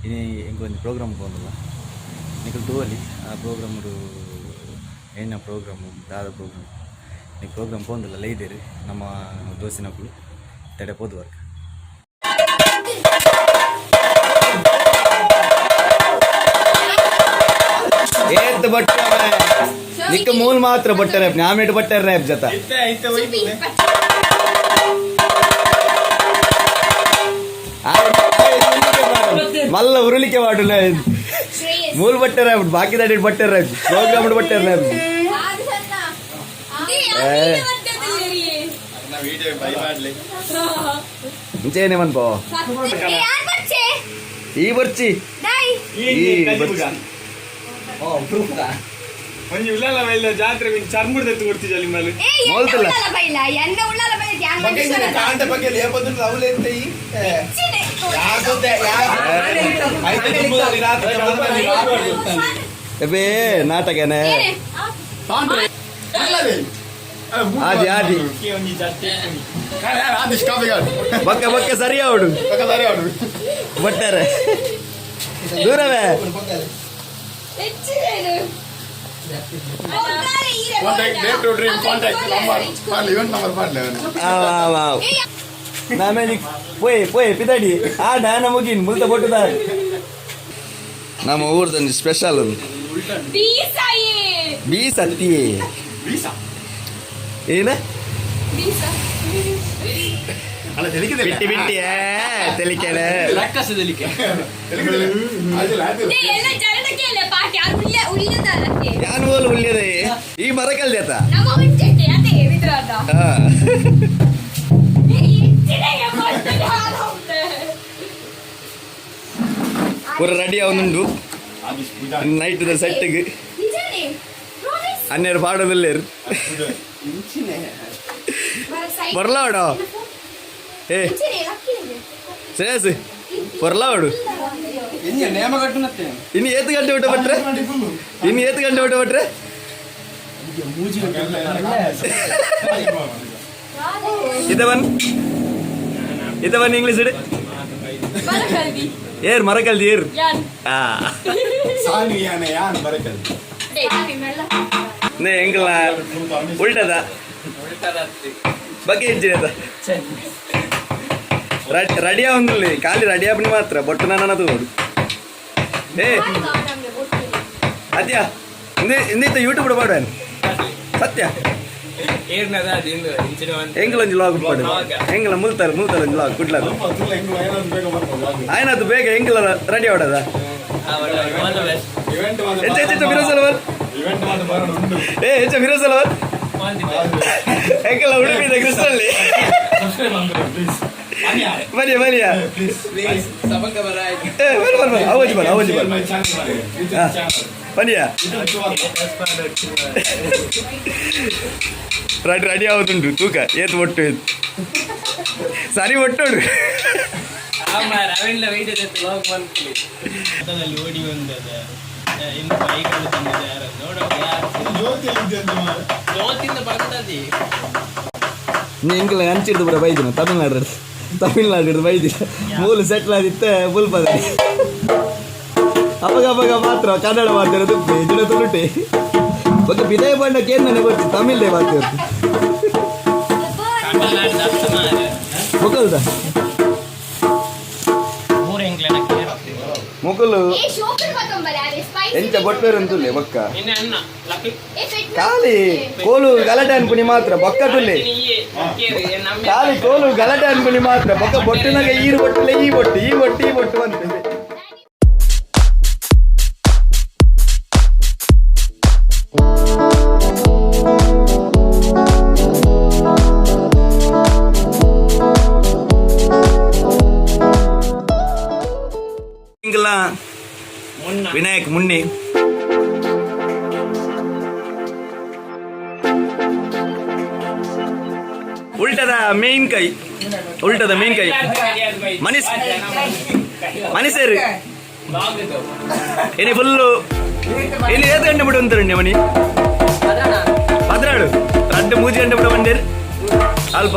ini inkonji program pondula nikul tuali a program ru ena program dada program ni program pondula leidere nama dosinapulu tede podu work ಏತ್ ಬಟ್ಟರೆ ನಿಕ್ಕ ಮೂಲ ಮಾತ್ರ ಬಟ್ಟರೆ ನಾಮೇಟ್ ಬಟ್ಟರೆ rape ಜತ ಮಲ್ಲ ಉರುಳಿಕೆ ಮಾಡುಲ್ಲ ಮೂಲ ಬಟ್ಟರೆ ಬಾಕಿ ದಾಡಿ ಬಟ್ಟರೆ rape program ಬಟ್ಟರೆ rape ಮುಂಚೆನೆ ಮನ್ಪೋ ಈ ಬರ್ಚಿ ಒಂಜಿ ಉಳ್ಳಾಲ ಬೈಲ ಜಾತ್ರೆ ಮಿನ್ ಚರ್ಮುಡ್ ದೆತ್ತು ಕೊಡ್ತಿಜ ಅಲ್ಲಿ ಮೇಲೆ ಮೋಲ್ತಲ್ಲ ಉಳ್ಳಾಲ ಬೈಲ ಎಂದ ಉಳ್ಳಾಲ ಬೈಲ ಧ್ಯಾನ ಬಗ್ಗೆ ಕಾಂಟ ಬಗ್ಗೆ ಲೇಪದು ರಾಹುಲ್ ಎಂತೈ ಯಾಗೋದೆ ಐತೆ ತುಂಬ ರಾತ್ರಿ ಎಬೆ ನಾಟಕನೆ ಆದಿ ಆದಿ ಒಂಜಿ ಜಾತ್ರೆ ಆದಿಶ್ ಕಾಬೆಗಾಡ್ ಬಕ್ಕ ಬಕ್ಕ ಸರಿ ಆವಡು ಬಟ್ಟರೆ ದೂರವೇ పోయి పిదాడి ఆ డాన ముగిన్ ముల్త పొట్టుదా ನಮ್ಮ ಊರ್ದೊಂದು ಸ್ಪೆಷಲ್ ಒಂದು ಬೀಸ್ ಅತ್ತಿ ಏನ ಬಿಟ್ಟಿ ಬಿಟ್ಟಿ ತೆಲಿಕೆನೆ ಯಾನ್ ಬೋಲ್ ಉಳ್ಯದೆ ಈ ಮರ ಕಲ್ದೇತ ಪೂರ ರೆಡಿ ಅವನುಂಡು ನೈಟ್ ಸೆಟ್ಗೆ 12 ಪಾಡದಲ್ಲೇರು ಬರ್ಲಾವಡೋ ಏ ಶ್ರೇಯಸ್ ಬರ್ಲಾವಡು ಇನ್ನು ಏತು ಗಂಟೆ ಊಟ ಬಟ್ರೆ ಇದವನ್ ಇಂಗ್ಲೀಷ್ ಇಡು ಏರ್ ಮರಕಲ್ದಿ ಏರ್ ಎಂಕಲ ಉಲ್ಟದ ಬಗ್ಗೆ ಹೆಚ್ಚಿನದ ರೆಡಿ ಆವಂದಿಲ್ಲ ಖಾಲಿ ರೆಡಿ ಆಪಣಿ ಮಾತ್ರ ಬೊಟ್ಟು ನನ್ನ ತಗೋಡು ಏ ಅದ್ಯಾ ಇಂದಿತ್ತ ಯೂಟ್ಯೂಬ್ ಪಾಡು ಸತ್ಯ ಎಂಗ್ಲೊಂಜಿ ಲಾಗ್ ಪಾಡು ಎಂಗ್ಲ ಮುಲ್ತಾರ ಒಂಜಿ ಲಾಗ್ ಕುಡ್ಲಾಗ ಆಯ್ನದು ಬೇಗ ಎಂಗ್ಲ ರೆಡಿ ಆವಡದ ಹೆಚ್ಚ ಫಿರೋಸಲ್ವರ್ ಏ ಹೆಚ್ಚ ಫಿರೋಸಲ್ವರ್ ಎಂಗ್ಲ ಉಡುಪಿದ ಕೃಷ್ಣಲ್ಲಿ ಬರಿಯ ಅವಜಿ ಬನ್ನಿಯ ರೆಡಿ ಆಗುತ್ತುಂಟು ತೂಕ ಏತ್ ಒಟ್ಟು ಸರಿ ಒಟ್ಟೋಡು ಓಡಿ ಬಂದದ ನೀ ಎಂಕಲ ಹಂಚಿಡ್ದು ಬಿಡ ಬೈದಿನ ತಮಿಳ್ನಾಡು ಬೈದಿನ ಮೂಲ ಸೆಟ್ಲ್ ಆದಿತ್ತ ಬುಲ್ಪದ ಅವಾಗ ಮಾತ್ರ ಕನ್ನಡ ಮಾತಾಡೋದು ಬೇಜುಡ ತುಳುಟೆ ಬಗ್ಗೆ ಬಿದಾಯ ಬಣ್ಣಕ್ಕೆ ಏನು ನನಗೆ ಬರ್ತಿ ತಮಿಳ್ದೇ ಮಾತಾಡ್ತಿ ಮುಕಲ್ದ ಮುಕುಲು ಎಂಚ ಬೊಟ್ಟರು ಅಂತುಲ್ಲೆ ಬೊಕ್ಕ ಖಾಲಿ ಕೋಲು ಗಲಾಟೆ ಅನ್ಪುನಿ ಮಾತ್ರ ಬೊಕ್ಕ ತುಲ್ಲೆ ಖಾಲಿ ಕೋಲು ಗಲಾಟೆ ಅನ್ಪುನಿ ಮಾತ್ರ ಬೊಕ್ಕ ಬೊಟ್ಟಿನಾಗ ಈರು ಬೊಟ್ಟಲೆ ಈ ಬೊಟ್ಟು ಅಂತೇವೆ ವಿನಾಯಕ್ ಮುನ್ನಿ ಉಲ್ಟದ ಮೇನ್ ಕೈ ಮನುಷ್ಯರು ಇನಿ ಫುಲ್ಲು ಇನ್ನು ಏತು ಗಂಟೆ ಬಿಡು ಅಂತಾರಂడి ಮನಿ ಪದ್ರಾಡು 2-3 ಗಂಟೆ ಬಿಡ ಬಂದಿರು ಅಲ್ಪ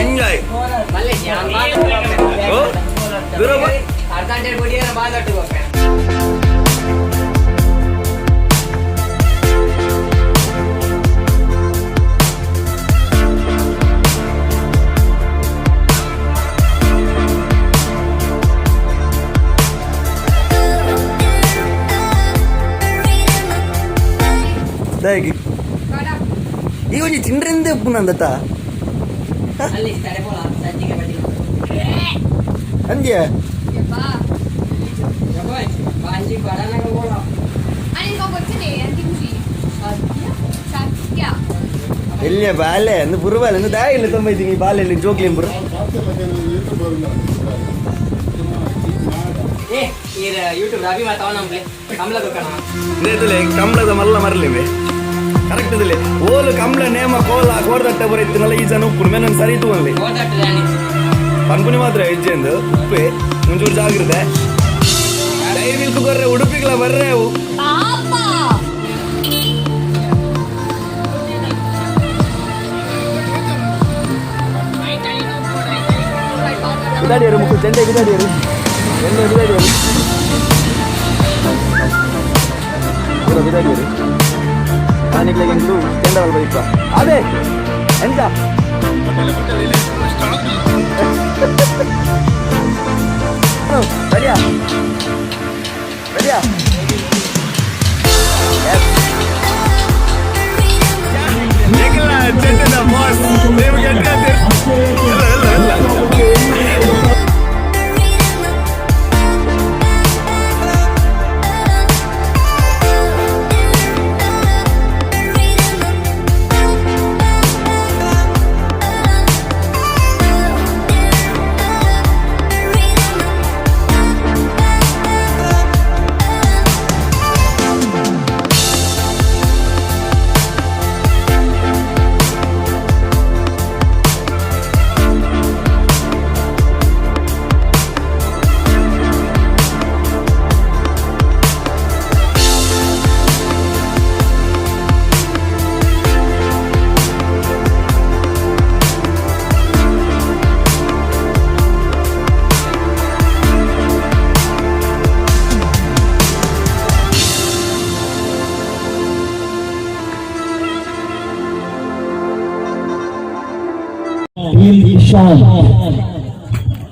ಎಂಜಾಯ್ ಓ ದೂರ ಕಾಂಟೆಂಟ್ ಕೊಡಿ ಬಾಂಧಟ್ಟು ಹೋಗ್ತಾನೆ ಈಗ ಒಂಜಿ ತಿಂಡ್ರೆಂದೇ ಉಪ್ಪುನಂದತ್ತ ಅಲ್ಲಿ ತಡೆ ಪೋಲ ಸಂಜಿಗೆ ಬಡ್ಡಿ ಅಂದ್ಯ ಬಾಂಜಿ ಬಡನಾಗ ಪೋಲ आणि मग वचने आणि तुझी सत्य ಎಲ್ಲಿಯ ಬಾಲೆ ಅಂದು ಬುರುಬಾಲೆ ಅಂದು ದಾಯಿಲ್ಲ ತೊಂಬೈತಿ ಬಾಲೆಲ್ಲಿ ಜೋಕ್ಲಿ ಬುರು ಏ ಈ ಯೂಟ್ಯೂಬ್ ರಾಬಿ ಮಾತಾವ ನಮ್ಗೆ ಕಮಲ ದುಕಾನ ಇದಿಲೆ ಕಮಲದ ಮಲ್ಲ ಮರಲಿವೆ ಕರೆಕ್ಟ್ ಇದಿಲೆ ಓಲು ಕಮಲ ನೇಮ ಕೋಲ ಕೋರ್ದಟ್ಟ ಬರೀತಿನಲ್ಲ ಈ ಜನ ಉಪ್ಪು ಮೇಲೆ ಸರಿ ತಗೊಂಡ್ಲಿ ಓದಾಟ ರಾಣಿ ಪನ್ಪುನಿ ಮಾತ್ರ ಹೆಜ್ಜೆಂದು ಉಪ್ಪೆ ಮುಂಚೂರು ಜಾಗ್ರತೆ ಡೈರಿ ಮಿಲ್ಕ್ ಬರ್ರೆ ಉಡುಪಿಗ್ಲ ಬರ್ರೆ ಅವು ಪಾಪ ಬಿದಾಡಿಯರು ಮುಕ್ಕು ಚೆಂಡೆ ಬಿದಾಡಿಯರು ಎಣ್ಣೆ ಬಿದಾಡಿಯರು ಪೂರ ಬಿದಾಡಿಯರು ಕಾಣಿಕ್ಲೆಗೆ ಚೆಂಡವಲ್ ಬೈಪ ಅದೇ ಎಂತ ಬರಿಯಾ ಬರಿಯಾ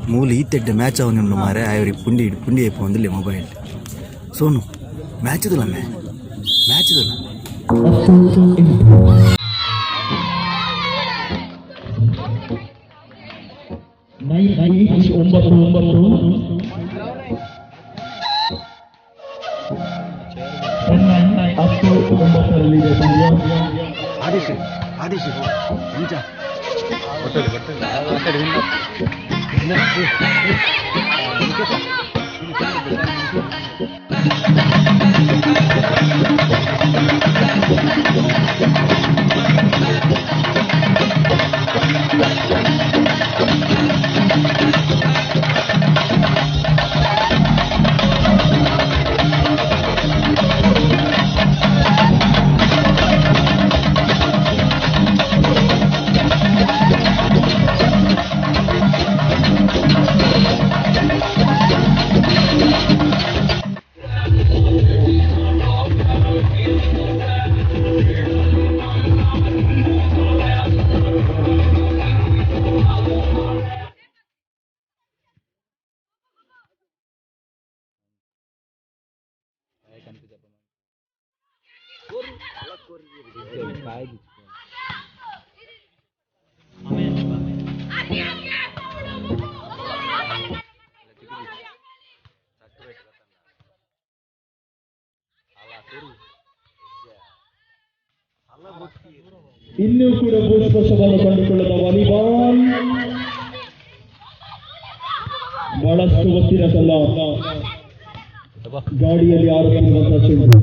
ಮೂಲ ಈತೆಡ್ಡೆ ಮ್ಯಾಚ್ ಅವ ನಿಮ್ದು ಮಾರೆ ಆಯ್ರಿ ಪುಂಡಿ ಪುಂಡಿ ಐಪ ಒಂದಿಲ್ಲ ಮೊಬೈಲ್ ಸೋನು ಮ್ಯಾಚ್ ಇದಲ್ಲ ಮ್ಯಾಚ್ ಇದಲ್ಲ ಆದೇಶ ಆದೇಶ ನಿಜ ಇನ್ನೂ ಕೂಡ ಗೋಲಕೋಶವನ್ನು ಕಂಡುಕೊಳ್ಳದ ವಾಲಿಬಾಲ್ ಬಹಳಷ್ಟು ಒತ್ತಿನ ಸಲ್ಲ ಗಾಡಿಯಲ್ಲಿ ಆರೋಪಿಸುವಂತಹ ಚೆಂಡು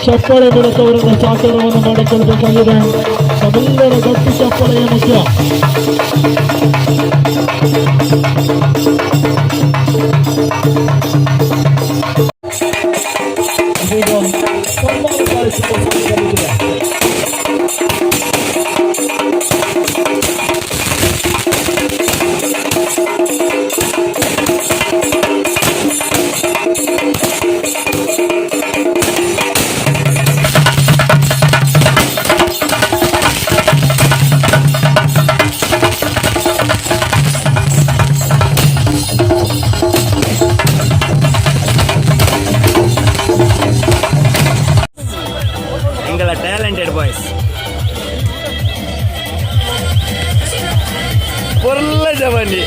ಚಪ್ಪಾಳೆ ಮೂಲಕವರನ್ನು ಸಾಕಾರವನ್ನು ಮಾಡಿಕೊಳ್ಬೇಕಾಗಿದೆ. ತಮ್ಮೆಲ್ಲರ ಗಟ್ಟಿ ಚಪ್ಪಾಳೆಯೇ ಮುಖ್ಯ. ಇದೀಗ ಸನ್ಮಾನ ಕಾರ್ಯಕ್ರಮ ನಡೆಯಲಿದೆ. எங்களை டேலண்டட் பாய்ஸ் பொருள ஜவனி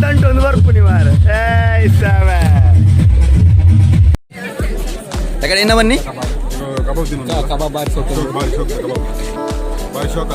ಗಂಟೆ ಒಂದು ಬರ್ಪುನಿ ಮಾರ ಯಾಕಡೆ ಇನ್ನ ಬನ್ನಿ ಕಬಾಬ್ ಬಾರಿ ಶೋಕ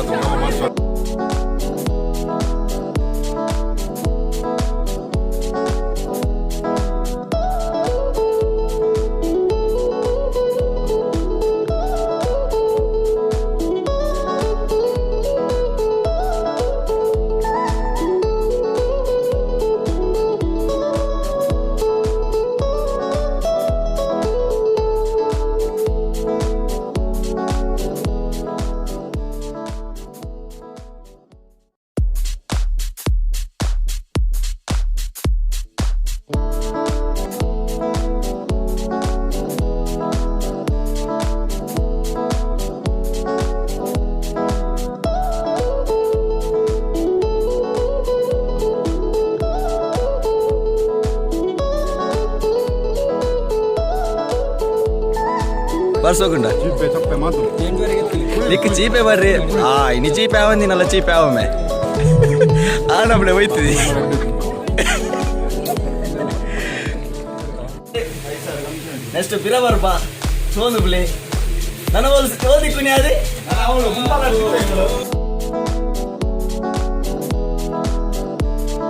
ಬರ್ಸೋಕುಂಡ ನಿಕ್ಕ ಚೀಪೆ ಬರ್ರಿ ಇನ್ನು ಚೀಪೆ ಆವಂದಿನಲ್ಲ ಚೀಪೆ ಆವಮ್ಮೆ ಆ ನಮ್ಮನೆ ಹೋಯ್ತದೆ ನೆಕ್ಸ್ಟ್ ಬಿರ ಬರ್ಬಾ ಸೋನು ಬಿಳಿ ನನ್ನ ಓದಿ ಕುಣಿ ಅದೇ